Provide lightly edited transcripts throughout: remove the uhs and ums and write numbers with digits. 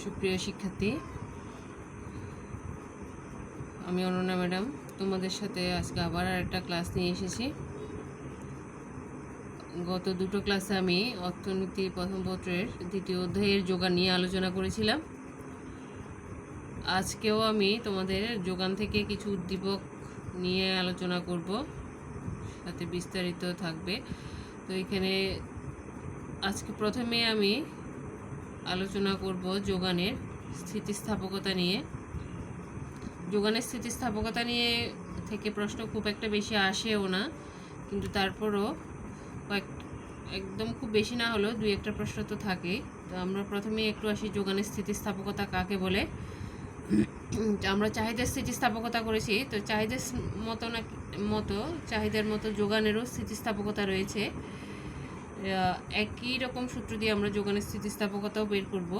সুপ্রিয় শিক্ষার্থী, আমি অনন্যা ম্যাডাম তোমাদের সাথে আজকে আবার আরেকটা ক্লাস নিয়ে এসেছি। গত দুটো ক্লাসে আমি অর্থনীতি প্রথম পত্রের দ্বিতীয় অধ্যায়ের যোগান নিয়ে আলোচনা করেছিলাম। আজকেও আমি তোমাদের যোগান থেকে কিছু উদ্দীপক নিয়ে আলোচনা করব, সাথে বিস্তারিত থাকবে। তো এখানে আজকে প্রথমে আমি আলোচনা করব যোগানের স্থিতিস্থাপকতা নিয়ে। যোগানের স্থিতিস্থাপকতা নিয়ে থেকে প্রশ্ন খুব একটা বেশি আসেও না, কিন্তু তারপরও একদম খুব বেশি না হলেও দুই একটা প্রশ্ন তো থাকেই। তো আমরা প্রথমেই একটু আসি যোগানের স্থিতিস্থাপকতা কাকে বলে। আমরা চাহিদার স্থিতিস্থাপকতা করেছি, তো চাহিদার চাহিদার মতো যোগানেরও স্থিতিস্থাপকতা রয়েছে। একই রকম সূত্র দিয়ে আমরা যোগানের স্থিতিস্থাপকতাও বের করব।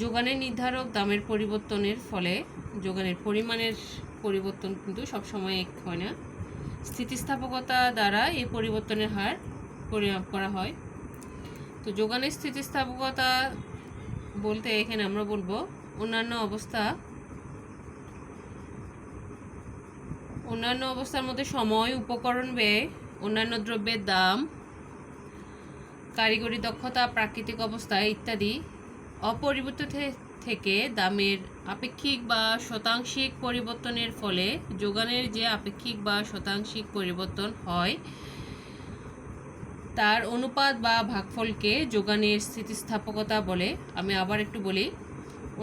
যোগানের নির্ধারক দামের পরিবর্তনের ফলে যোগানের পরিমাণের পরিবর্তন কিন্তু সবসময় এক হয় না। স্থিতিস্থাপকতা দ্বারা এই পরিবর্তনের হার পরিমাপ করা হয়। তো যোগানের স্থিতিস্থাপকতা বলতে এখানে আমরা বলবো অন্যান্য অবস্থার মধ্যে সময়, উপকরণ ব্যয়, অন্যান্য দ্রব্যের দাম, কারিগরি দক্ষতা, প্রাকৃতিক অবস্থা ইত্যাদি অপরিবর্তিত থেকে দামের আপেক্ষিক বা শতাংশিক পরিবর্তনের ফলে যোগানের যে আপেক্ষিক বা শতাংশিক পরিবর্তন হয় তার অনুপাত বা ভাগফলকে যোগানের স্থিতিস্থাপকতা বলে। আমি আবার একটু বলি,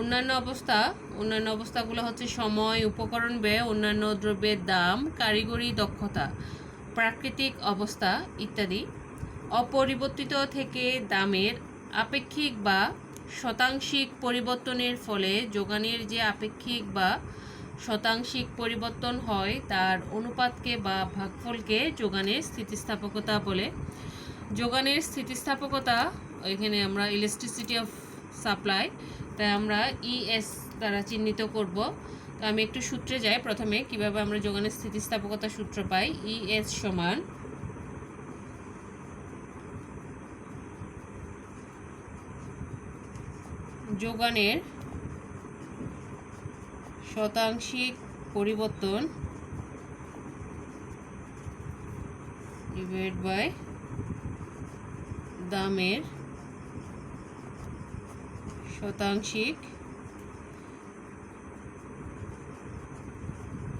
অন্যান্য অবস্থাগুলো হচ্ছে সময়, উপকরণ ব্যয়, অন্যান্য দ্রব্যের দাম, কারিগরি দক্ষতা, প্রাকৃতিক অবস্থা ইত্যাদি অপরিবর্তিত থেকে দামের আপেক্ষিক বা শতাংশিক পরিবর্তনের ফলে যোগানের যে আপেক্ষিক বা শতাংশিক পরিবর্তন হয় তার অনুপাতকে বা ভাগফলকে যোগানের স্থিতিস্থাপকতা বলে। যোগানের স্থিতিস্থাপকতা এখানে আমরা ইলেকট্রিসিটি অফ সাপ্লাই, তাই আমরা ইএস দ্বারা চিহ্নিত করব। তো আমি একটু সূত্রে যাই প্রথমে, কিভাবে আমরা যোগানের স্থিতিস্থাপকতা সূত্র পাই। ইএস সমান যোগানের শতাংশিক পরিবর্তন ডিভাইড বাই দামের শতাংশিক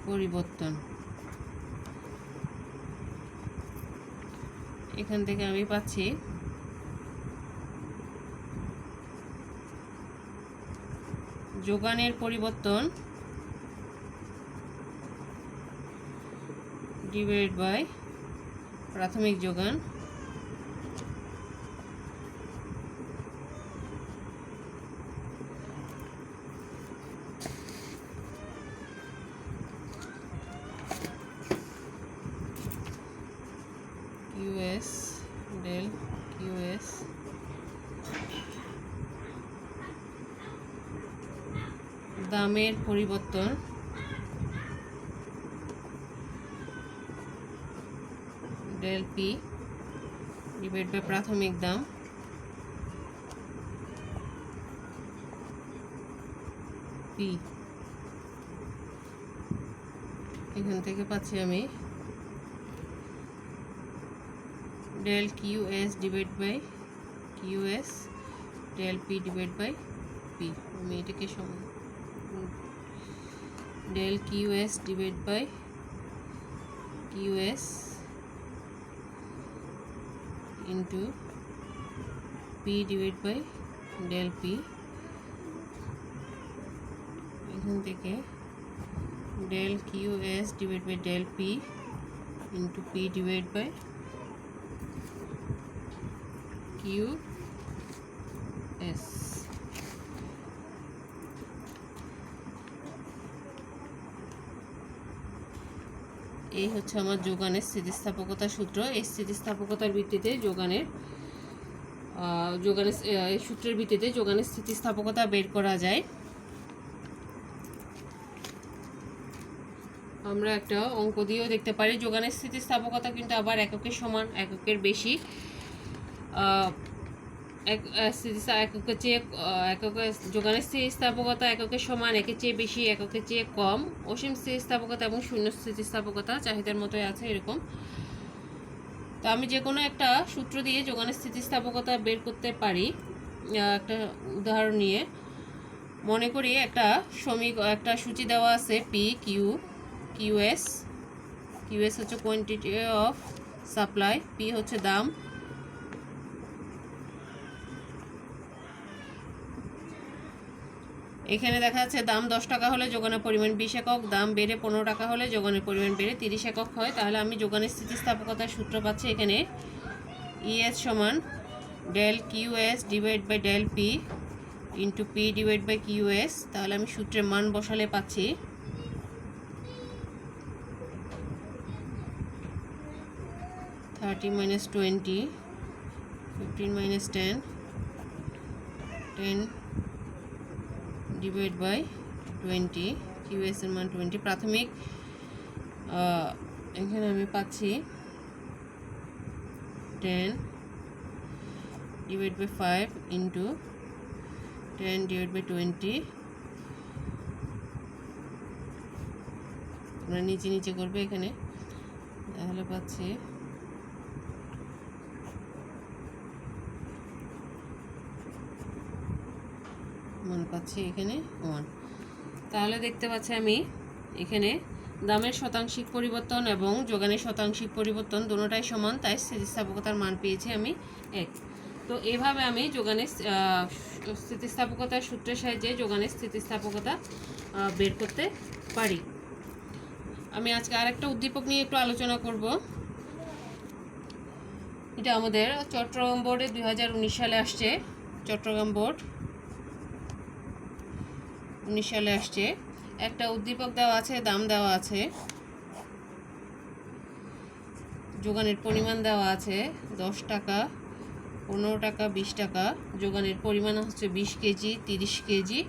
পরিবর্তন। এখান থেকে আমি পাচ্ছি যোগানের পরিবর্তন ডিভাইড বাই প্রাথমিক যোগান কিউএস ডেল কিউএস দামের পরিবর্তন ডেল পি ডিভাইড বাই প্রাথমিক দাম পি। এখান থেকে পাচ্ছি আমি del QS divide by QS del P divide by P. আমি এটাকে del QS divide by QS into P divide by del P. এখান থেকে del QS divide by del P into P divide by QS. এই হচ্ছে আমার যোগানের স্থিতিস্থাপকতা সূত্র। এই স্থিতিস্থাপকতার ভিত্তিতে এই সূত্রের ভিত্তিতে যোগানের স্থিতিস্থাপকতা বের করা যায়। আমরা একটা অঙ্ক দিয়েও দেখতে পারি। যোগানের স্থিতিস্থাপকতা কিন্তু আবার এককের সমান, এককের বেশি। এককের চেয়ে এককের যোগানের স্থিতিস্থাপকতা এককের সমান, একের চেয়ে বেশি, এককের চেয়ে কম, অসীম স্থিতিস্থাপকতা এবং শূন্য স্থিতিস্থাপকতা চাহিদার মতোই আছে এরকম। তো আমি যে কোনো একটা সূত্র দিয়ে যোগানের স্থিতিস্থাপকতা বের করতে পারি। একটা উদাহরণ নিয়ে মনে করি একটা সূচি দেওয়া আছে পি কিউ কিউএস। কিউএস হচ্ছে কোয়ান্টিটি অফ সাপ্লাই, পি হচ্ছে দাম, এখানে দেখা যাচ্ছে দাম 10 টাকা হলে যোগানের পরিমাণ 20 একক, দাম বেড়ে 15 টাকা হলে যোগানের পরিমাণ বেড়ে 30 একক হয়। তাহলে আমি যোগানের স্থিতিস্থাপকতার সূত্র পাচ্ছি এখানে ইএস সমান del QS divide by del P into P divide by QS. তাহলে আমি সূত্রের মান বসালে পাচ্ছি 30 minus 20, 15 minus 10, 10 divide by 20, QS এর মান 20। প্রাথমিক এখানে আমি পাচ্ছি 10 divide by 5 into 10 divide by 20। আমরা নিচে নিচে করবে এখানে, তাহলে পাচ্ছি এখানে 1। তাহলে দেখতে পাচ্ছি আমি এখানে দামের শতাংশিক পরিবর্তন এবং যোগানের শতাংশিক পরিবর্তন দুটোটাই সমান, তাই স্থিতিস্থাপকতার মান পেয়েছি আমি 1। তো এভাবে আমি যোগানের স্থিতিস্থাপকতার সূত্রের সাহায্যে যোগানের স্থিতিস্থাপকতা বের করতে পারি। আমি আজকে আরেকটা উদ্দীপক নিয়ে একটু আলোচনা করব। এটা আমাদের চট্টগ্রাম বোর্ডে 2019 সালে আসছে। চট্টগ্রাম বোর্ড 19 সালে আসছে। একটা উদ্দীপক দেওয়া আছে, দাম দেওয়া আছে, যোগানের পরিমাণ দেওয়া আছে 10 টাকা, 15 টাকা, 20 টাকা। যোগানের পরিমাণ হচ্ছে 20 কেজি, 30 কেজি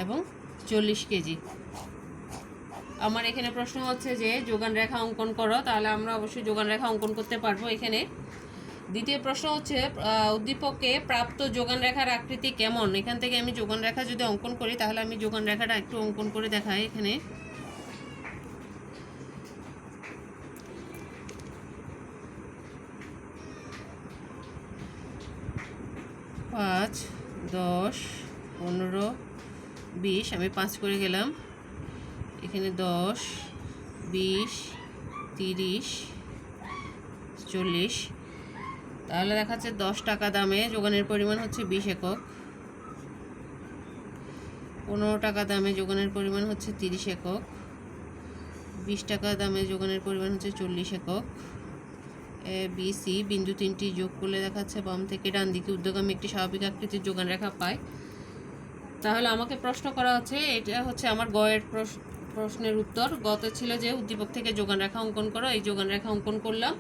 এবং 40 কেজি। আমার এখানে প্রশ্ন হচ্ছে যে যোগান রেখা অঙ্কন করো, তাহলে আমরা অবশ্যই যোগান রেখা অঙ্কন করতে পারবো। এখানে দ্বিতীয় প্রশ্ন হচ্ছে উদ্দীপকে প্রাপ্ত যোগান রেখার আকৃতি কেমন। এখান থেকে আমি যোগান রেখা যদি অঙ্কন করি, তাহলে আমি যোগান রেখাটা একটু অঙ্কন করে দেখাই। এখানে পাঁচ, 10, 15, 20, আমি 5 করে গেলাম। এখানে 10, 20, 30, 40। তাহলে দেখাচ্ছে 10 টাকা দামে যোগানের পরিমাণ হচ্ছে 20 একক, 15 টাকা দামে যোগানের পরিমাণ হচ্ছে 30 একক, 20 টাকা দামে যোগানের পরিমাণ হচ্ছে 40 একক। এ বি সি বিন্দু তিনটি যোগ করলে দেখাচ্ছে বাম থেকে ডান দিকে ঊর্ধ্বগামী একটি স্বাভাবিক আকৃতির যোগান রেখা পায়। তাহলে আমাকে প্রশ্ন করা হচ্ছে, এটা হচ্ছে আমার গয়ের প্রশ্নের উত্তর। গতে ছিল যে উদ্দীপক থেকে যোগান রেখা অঙ্কন করো, এই যোগান রেখা অঙ্কন করলাম।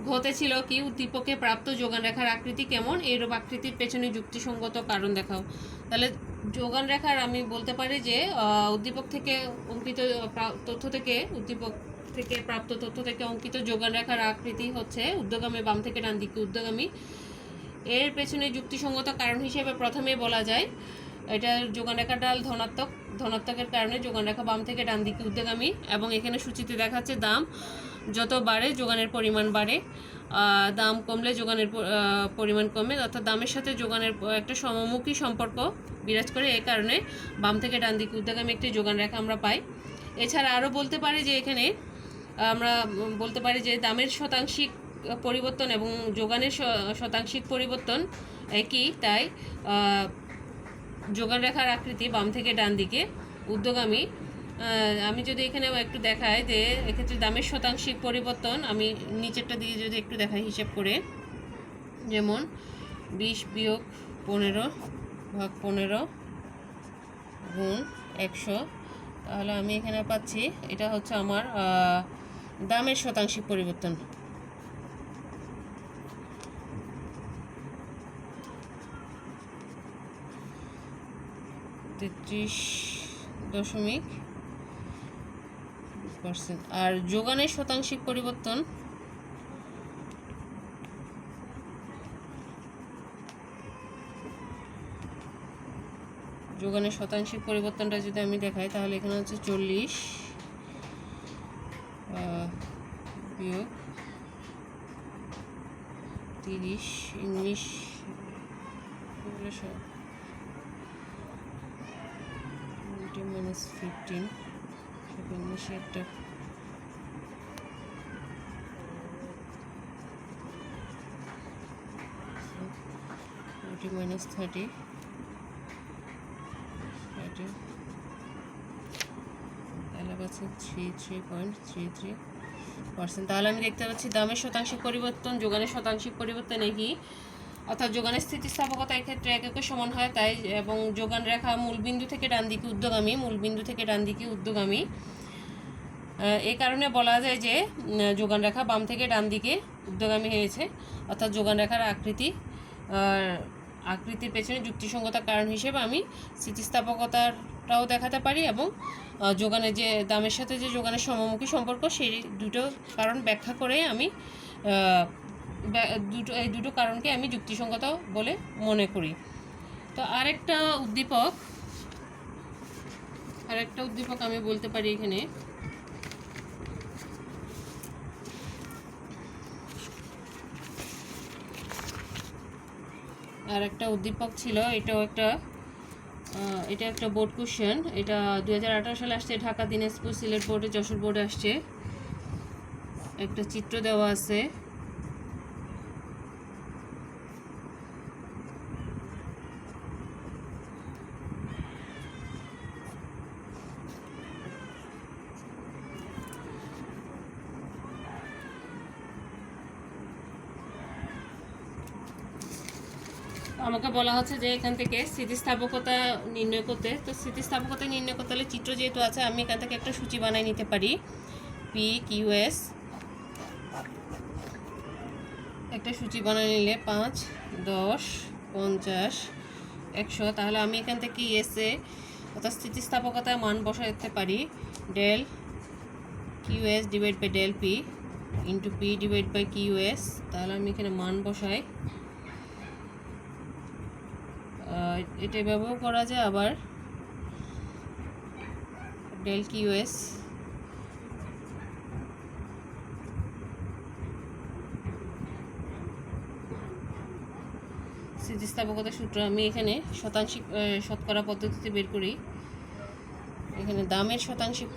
ঘতে ছিল কি উদ্দীপকে প্রাপ্ত যোগান রেখার আকৃতি কেমন, এইরূপ আকৃতির পেছনে যুক্তিসঙ্গত কারণ দেখাও। তাহলে যোগান রেখার আমি বলতে পারি যে উদ্দীপক থেকে অঙ্কিত তথ্য থেকে প্রাপ্ত তথ্য থেকে অঙ্কিত যোগান রেখার আকৃতি হচ্ছে ঊর্ধ্বগামী বাম থেকে ডান দিকে ঊর্ধ্বগামী। এর পেছনে যুক্তিসঙ্গত কারণ হিসেবে প্রথমে বলা যায় এটা যোগান রেখার ডাল ধনাত্মকের কারণে যোগান রেখা বাম থেকে ডান দিকে ঊর্ধ্বগামী, এবং এখানে সূচিতে দেখাচ্ছে দাম যত বাড়ে যোগানের পরিমাণ বাড়ে, দাম কমলে যোগানের পরিমাণ কমে, অর্থাৎ দামের সাথে যোগানের একটা সমমুখী সম্পর্ক বিরাজ করে। এই কারণে বাম থেকে ডান দিকে ঊর্ধ্বগামী একটি যোগান রেখা আমরা পাই। এছাড়া আরও বলতে পারি যে এখানে আমরা বলতে পারি যে দামের শতাংশিক পরিবর্তন এবং যোগানের শতাংশিক পরিবর্তন একই, তাই যোগান রেখার আকৃতি বাম থেকে ডান দিকে ঊর্ধ্বগামী। আমি যদি এখানে একটু দেখাই যে এক্ষেত্রে দামের শতাংশিক পরিবর্তন, আমি নিচেরটা দিয়ে যদি একটু দেখাই হিসেব করে, যেমন 20 বিয়োগ 15 ভাগ 15 গুণ 100, তাহলে আমি এখানে পাচ্ছি এটা হচ্ছে আমার দামের শতাংশিক পরিবর্তন। %, আর যোগানের শতাংশিক পরিবর্তন যোগানের শতাংশিক পরিবর্তনটা যদি আমি দেখাই তাহলে এখানে হচ্ছে 40 বিয়োগ 30 ইংলিশ -15 ইংলিশে একটা -30 তাহলে পাচ্ছি 33.33%। তাহলে আমি দেখতে পাচ্ছি দামের শতাংশিক পরিবর্তন যোগানের শতাংশিক পরিবর্তন একই, অর্থাৎ যোগানের স্থিতিস্থাপকতা এক্ষেত্রে এককে সমান হয় তাই, এবং যোগান রেখা মূলবিন্দু থেকে ডান দিকে ঊর্ধ্বগামী। এই কারণে বলা যায় যে যোগান রেখা বাম থেকে ডান দিকে ঊর্ধ্বগামী হয়েছে, অর্থাৎ যোগান রেখার আকৃতির পেছনে যুক্তিসঙ্গতার কারণ হিসেবে আমি স্থিতিস্থাপকতাটাও দেখাতে পারি, এবং যোগানের যে দামের সাথে যে যোগানের সমমুখী সম্পর্ক সেই দুটো কারণ ব্যাখ্যা করে আমি এই দুটো কারণকে আমি যুক্তিসঙ্গত বলে মনে করি। তো আরেকটা উদ্দীপক আমি বলতে পারি এখানে, আর একটা উদ্দীপক ছিল, এটা একটা বোর্ড কোশ্চেন। এটা 2018 সালে আসছে, ঢাকা, দিনাজপুর, সিলেট বোর্ডে, যশোর বোর্ডে আসছে। একটা চিত্র দেওয়া আছে, আমাকে বলা হচ্ছে যে এখান থেকে স্থিতিস্থাপকতা নির্ণয় করতে। তো স্থিতিস্থাপকতা নির্ণয় করতে হলে চিত্র যেহেতু আছে, আমি এখান থেকে একটা সূচি বানিয়ে নিতে পারি। PQS একটা সূচি বানিয়ে নিলে 5, 10, 50, 100। তাহলে আমি এখান থেকে ESA অর্থাৎ স্থিতিস্থাপকতায় মান বসাতে পারি del QS divide by del P into P divide by QS। তাহলে আমি এখানে মান বসাই, এটা ব্যবহার করা যায় আবার del QS স্থিতিস্থাপকতার সূত্র আমি এখানে শতকরা পদ্ধতিতে বের করি। এখানে দামের শতাংশিক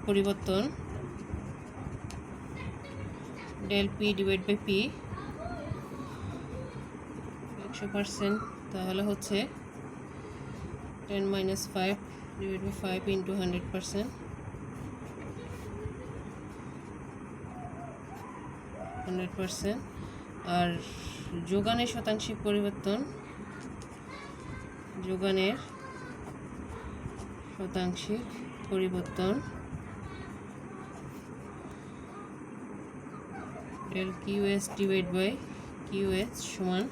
পরিবর্তন del P divide by P 100%। তাহলে হচ্ছে 10 - 5 ডিভাইড বাই 5 ইন্টু 100%। আর যোগানের শতাংশিক পরিবর্তন del QS divide by QS সমান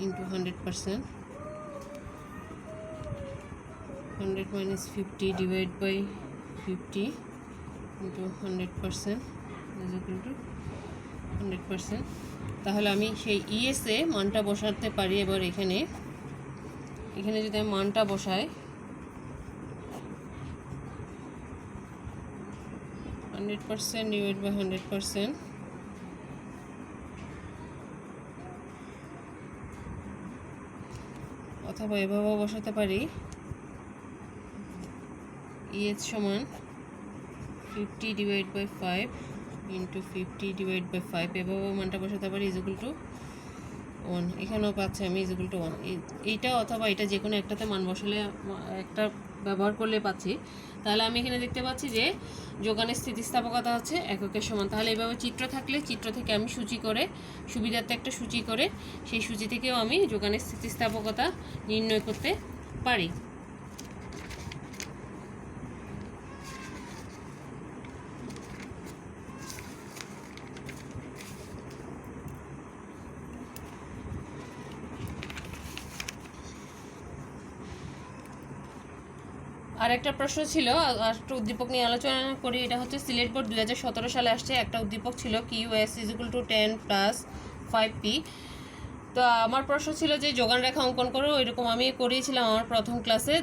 into 100%। 100 - 50 divide by 50 into 100% is equal to 100%। তাহলে আমি সেই ESA মানটা বসাতে পারি। এবার এখানে যদি আমি মানটা বসাই, 100% ডিভাইড বাই 100%, অথবা এভাবেও বসাতে পারি ES সমান 50 divide by 5 into 50 divide by 5, এভাবেও মানটা বসাতে পারি ইজ ইকুয়াল টু 1। এখানেও পাচ্ছি আমি ইজ ইকুয়াল টু 1। এইটা অথবা এটা যে কোনো একটাতে মান বসালে, একটা ব্যবহার করলে পাচ্ছি। তাহলে আমি এখানে দেখতে পাচ্ছি যে যোগানের স্থিতিস্থাপকতা হচ্ছে এককের সমান। তাহলে এইভাবে চিত্র থাকলে চিত্র থেকে আমি সুবিধার্থে একটা সূচি করে সেই সূচি থেকেও আমি যোগানের স্থিতিস্থাপকতা নির্ণয় করতে পারি। আর একটা প্রশ্ন ছিল, আর একটা উদ্দীপক নিয়ে আলোচনা করি। এটা হচ্ছে সিলেট বোর্ড 2017 সালে আসছে। একটা উদ্দীপক ছিল QS = 10 + 5p। তো আমার প্রশ্ন ছিল যে যোগান রেখা অঙ্কন করো, এরকম আমি করিয়েছিলাম আমার প্রথম ক্লাসে।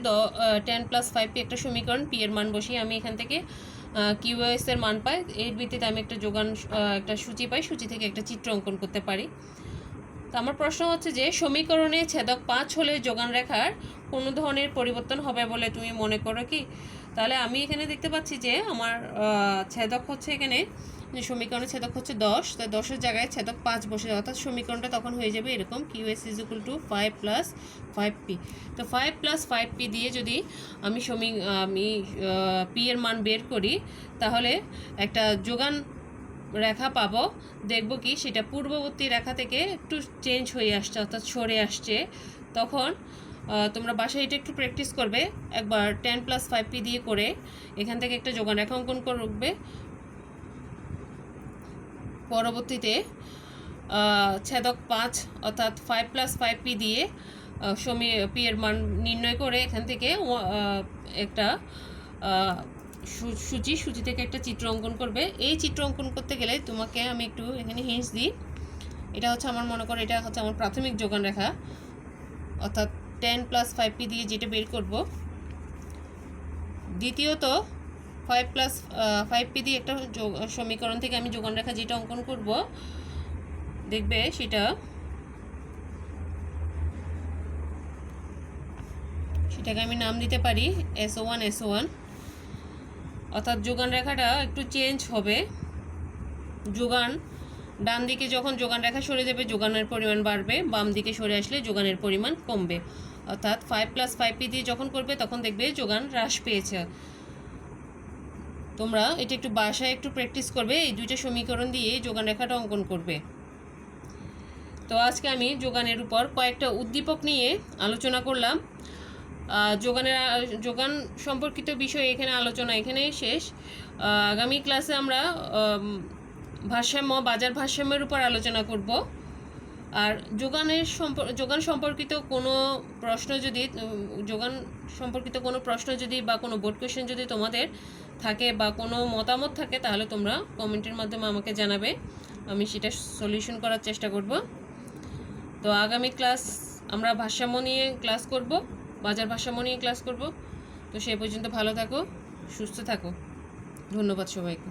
10 + 5p একটা সমীকরণ, p এর মান বসিয়ে আমি এখান থেকে QS এর মান পাই, এর ভিত্তিতে আমি একটা একটা সূচি পাই, সূচি থেকে একটা চিত্র অঙ্কন করতে পারি। তো আমার প্রশ্ন হচ্ছে যে সমীকরণে ছেদক 5 হলে যোগান রেখার কোনো ধরনের পরিবর্তন হবে বলে তুমি মনে করো কি? তাহলে আমি এখানে দেখতে পাচ্ছি যে আমার ছেদক হচ্ছে, এখানে যে সমীকরণের ছেদক হচ্ছে 10, তো 10-এর জায়গায় ছেদক 5 বসে, অর্থাৎ সমীকরণটা তখন হয়ে যাবে এরকম, QS = 5 + 5p। তো 5 + 5p দিয়ে যদি আমি p এর মান বের করি, তাহলে একটা যোগান রেখা পাবো। দেখব কি সেটা পূর্ববর্তী রেখা থেকে একটু চেঞ্জ হয়ে আসছে, অর্থাৎ সরে আসছে। তখন তোমরা বাসায় এটা একটু প্র্যাকটিস করবে, একবার 10 + 5p দিয়ে করে এখান থেকে একটা যোগান রেখা অঙ্কন করবে। পরবর্তীতে ছেদক 5 অর্থাৎ 5 + 5p দিয়ে p এর মান নির্ণয় করে এখান থেকে একটা সূচি থেকে একটা চিত্র অঙ্কন করবে। এই চিত্র অঙ্কন করতে গেলে তোমাকে আমি একটু এখানে হিন্টস দিই। এটা হচ্ছে আমার, মনে করো এটা হচ্ছে আমার প্রাথমিক যোগান রেখা, অর্থাৎ 10 + 5p দিয়ে যেটা বের করব। দ্বিতীয়ত 5 + 5p দিয়ে একটা সমীকরণ থেকে আমি যোগান রেখা যেটা অঙ্কন করব, দেখবে সেটাকে আমি নাম দিতে পারি SO1, অর্থাৎ যোগান রেখাটা একটু চেঞ্জ হবে। ডান দিকে যখন যোগান রেখা সরে যাবে যোগানের পরিমাণ বাড়বে, বাম দিকে সরে আসলে যোগানের পরিমাণ কমবে। অর্থাৎ 5 + 5p দিয়ে যখন করবে তখন দেখবে যোগান হ্রাস পেয়েছে। তোমরা এটা একটু বাসায় একটু প্র্যাকটিস করবে, এই দুইটা সমীকরণ দিয়ে যোগান রেখাটা অঙ্কন করবে। তো আজকে আমি যোগানের উপর কয়েকটা উদ্দীপক নিয়ে আলোচনা করলাম। যোগান সম্পর্কিত বিষয় এখানে আলোচনা এখানেই শেষ। আগামী ক্লাসে আমরা বাজার ভারসাম্যের উপর আলোচনা করব। আর যোগান সম্পর্কিত কোনো প্রশ্ন যদি বা কোনো বোর্ড কোয়েশ্চেন যদি তোমাদের থাকে বা কোনো মতামত থাকে, তাহলে তোমরা কমেন্টের মাধ্যমে আমাকে জানাবে, আমি সেটা সলিউশন করার চেষ্টা করব। তো আগামী ক্লাস আমরা ভারসাম্য নিয়ে ক্লাস করব, বাজার ভারসাম্য নিয়ে ক্লাস করব। তো সেই পর্যন্ত ভালো থাকো, সুস্থ থাকো। ধন্যবাদ সবাইকে।